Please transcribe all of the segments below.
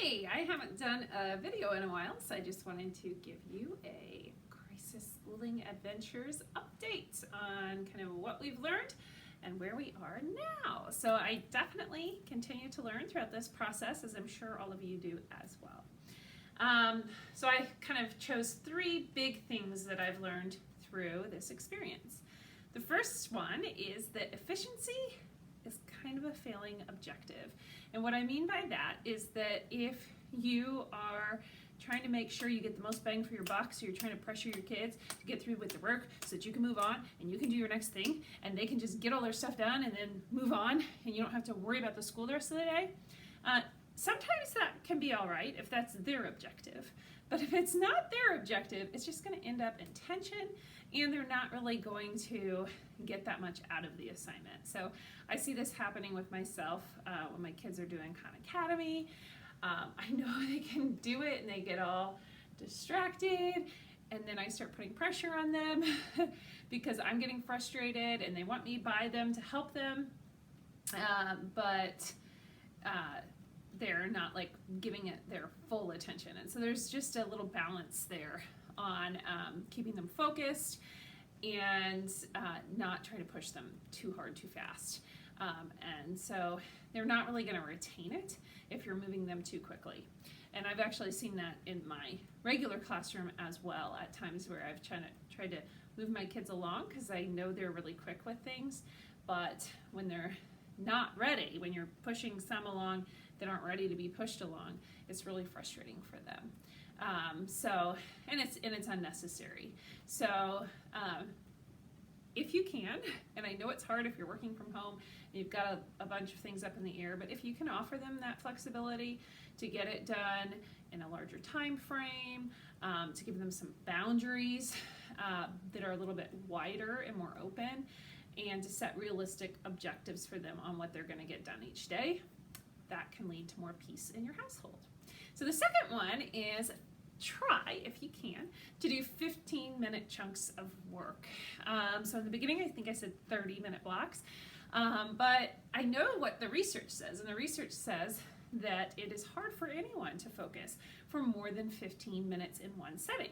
Hey, I haven't done a video in a while, so I just wanted to give you a Crisis Schooling Adventures update on kind of what we've learned and where we are now. So I definitely continue to learn throughout this process, as I'm sure all of you do as well. So I kind of chose three big things that I've learned through this experience. The first one is that efficiency is kind of a failing objective. And what I mean by that is that if you are trying to make sure you get the most bang for your buck, so you're trying to pressure your kids to get through with their work so that you can move on and you can do your next thing and they can just get all their stuff done and then move on and you don't have to worry about the school the rest of the day, sometimes that can be all right if that's their objective. But if it's not their objective, it's just going to end up in tension and they're not really going to get that much out of the assignment. So I see this happening with myself when my kids are doing Khan Academy. I know they can do it and they get all distracted, and then I start putting pressure on them because I'm getting frustrated and they want me by them to help them, but they're not like giving it their full attention. And so there's just a little balance there on keeping them focused and not trying to push them too hard too fast. And so they're not really going to retain it if you're moving them too quickly. And I've actually seen that in my regular classroom as well at times where I've tried to move my kids along because I know they're really quick with things, but when they're not ready, when you're pushing some along that aren't ready to be pushed along, it's really frustrating for them. And it's unnecessary. So if you can, and I know it's hard if you're working from home and you've got a bunch of things up in the air, but if you can offer them that flexibility to get it done in a larger time frame, to give them some boundaries that are a little bit wider and more open, and to set realistic objectives for them on what they're going to get done each day, that can lead to more peace in your household. So the second one is try, if you can, to do 15-minute chunks of work. So in the beginning, I think I said 30-minute blocks, but I know what the research says, and the research says that it is hard for anyone to focus for more than 15 minutes in one setting.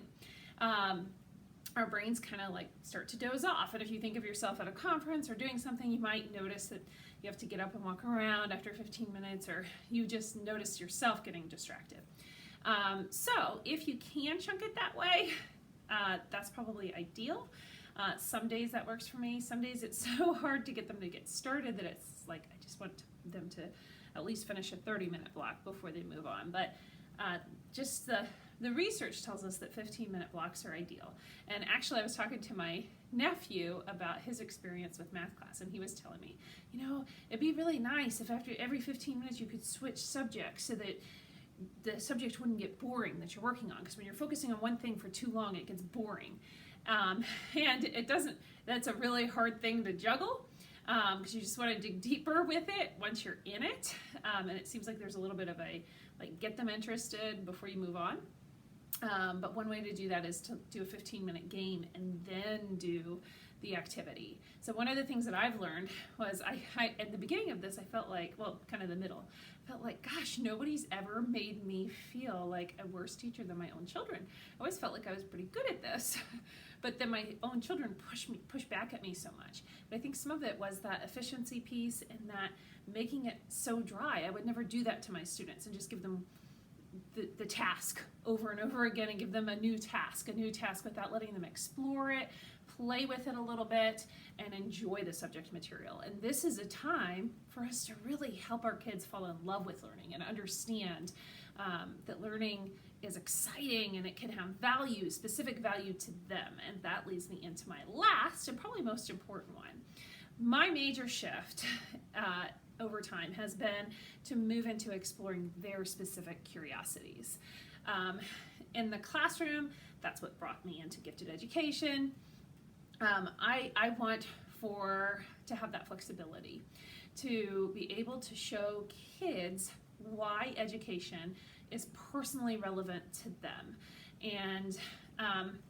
Our brains kind of like start to doze off, and if you think of yourself at a conference or doing something, you might notice that you have to get up and walk around after 15 minutes, or you just notice yourself getting distracted. So if you can chunk it that way, that's probably ideal. Some days that works for me. Some days it's so hard to get them to get started that it's like I just want them to at least finish a 30-minute block before they move on. But just the research tells us that 15-minute blocks are ideal. And actually I was talking to my nephew about his experience with math class, and he was telling me, you know, it'd be really nice if after every 15 minutes you could switch subjects so that the subject wouldn't get boring that you're working on, because when you're focusing on one thing for too long, it gets boring. And it doesn't, that's a really hard thing to juggle, because you just want to dig deeper with it once you're in it. And it seems like there's a little bit of a, like, get them interested before you move on. But one way to do that is to do a 15-minute game and then do the activity. So one of the things that I've learned was I at the beginning of this, I felt like, well, kind of the middle, I felt like, gosh, nobody's ever made me feel like a worse teacher than my own children. I always felt like I was pretty good at this, but then my own children push back at me so much. But I think some of it was that efficiency piece and that making it so dry. I would never do that to my students and just give them the task over and over again and give them a new task without letting them explore it, play with it a little bit, and enjoy the subject material. And this is a time for us to really help our kids fall in love with learning and understand that learning is exciting and it can have value, specific value to them. And that leads me into my last and probably most important one. My major shift over time has been to move into exploring their specific curiosities. In the classroom, that's what brought me into gifted education. I want to have that flexibility, to be able to show kids why education is personally relevant to them. And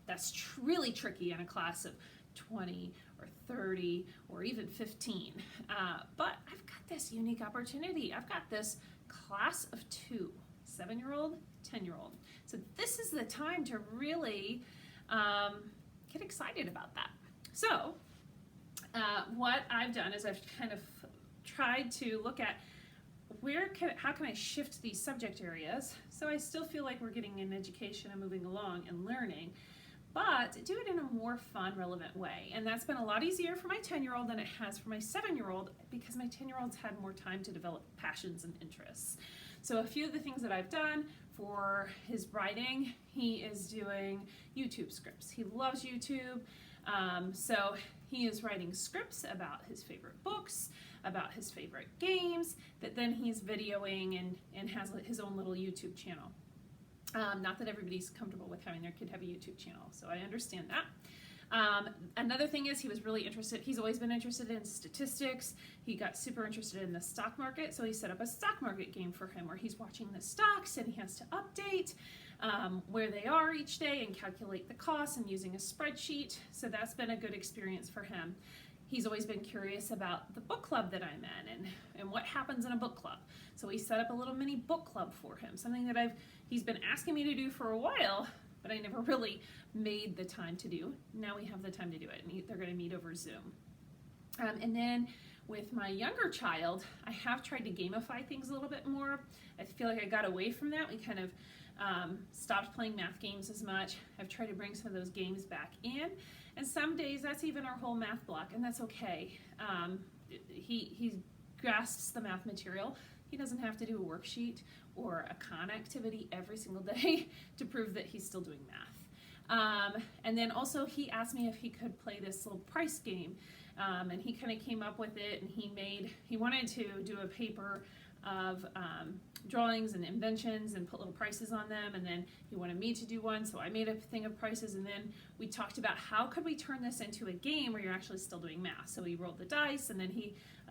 that's really tricky in a class of 20 or 30 or even 15. But I've got this unique opportunity. I've got this class of 2 7-year-old, 10-year-old. So this is the time to really get excited about that. So what I've done is I've kind of tried to look at how can I shift these subject areas so I still feel like we're getting an education and moving along and learning, but do it in a more fun, relevant way. And that's been a lot easier for my 10-year-old than it has for my 7-year-old, because my 10-year-old's had more time to develop passions and interests. So a few of the things that I've done for his writing, he is doing YouTube scripts. He loves YouTube. So he is writing scripts about his favorite books, about his favorite games, that then he's videoing and has his own little YouTube channel. Not that everybody's comfortable with having their kid have a YouTube channel, so I understand that. Another thing is he was really interested, he's always been interested in statistics. He got super interested in the stock market, so he set up a stock market game for him where he's watching the stocks and he has to update where they are each day and calculate the costs and using a spreadsheet. So that's been a good experience for him. He's always been curious about the book club that I'm in and what happens in a book club. So we set up a little mini book club for him, something that he's been asking me to do for a while, but I never really made the time to do. Now we have the time to do it, and they're going to meet over Zoom. And then with my younger child, I have tried to gamify things a little bit more. I feel like I got away from that. We kind of stopped playing math games as much. I've tried to bring some of those games back in, and some days that's even our whole math block, and that's okay. He grasps the math material. He doesn't have to do a worksheet or a con activity every single day to prove that he's still doing math. And then also he asked me if he could play this little price game, and he kind of came up with it, and he wanted to do a paper of drawings and inventions and put little prices on them, and then he wanted me to do one, so I made a thing of prices, and then we talked about how could we turn this into a game where you're actually still doing math. So he rolled the dice, and then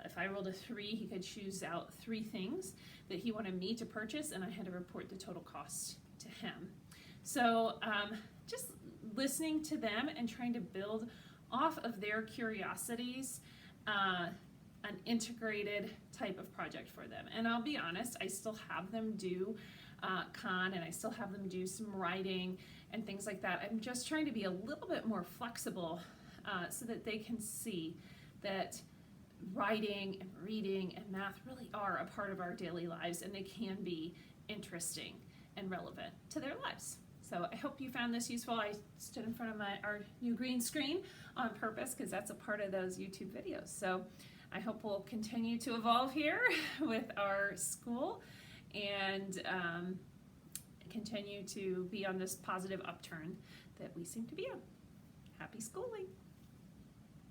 if I rolled a 3, he could choose out 3 things that he wanted me to purchase, and I had to report the total cost to him. So just listening to them and trying to build off of their curiosities, an integrated type of project for them. And I'll be honest, I still have them do con, and I still have them do some writing and things like that. I'm just trying to be a little bit more flexible so that they can see that writing and reading and math really are a part of our daily lives, and they can be interesting and relevant to their lives. So I hope you found this useful. I stood in front of our new green screen on purpose because that's a part of those YouTube videos. So I hope we'll continue to evolve here with our school and continue to be on this positive upturn that we seem to be on. Happy schooling!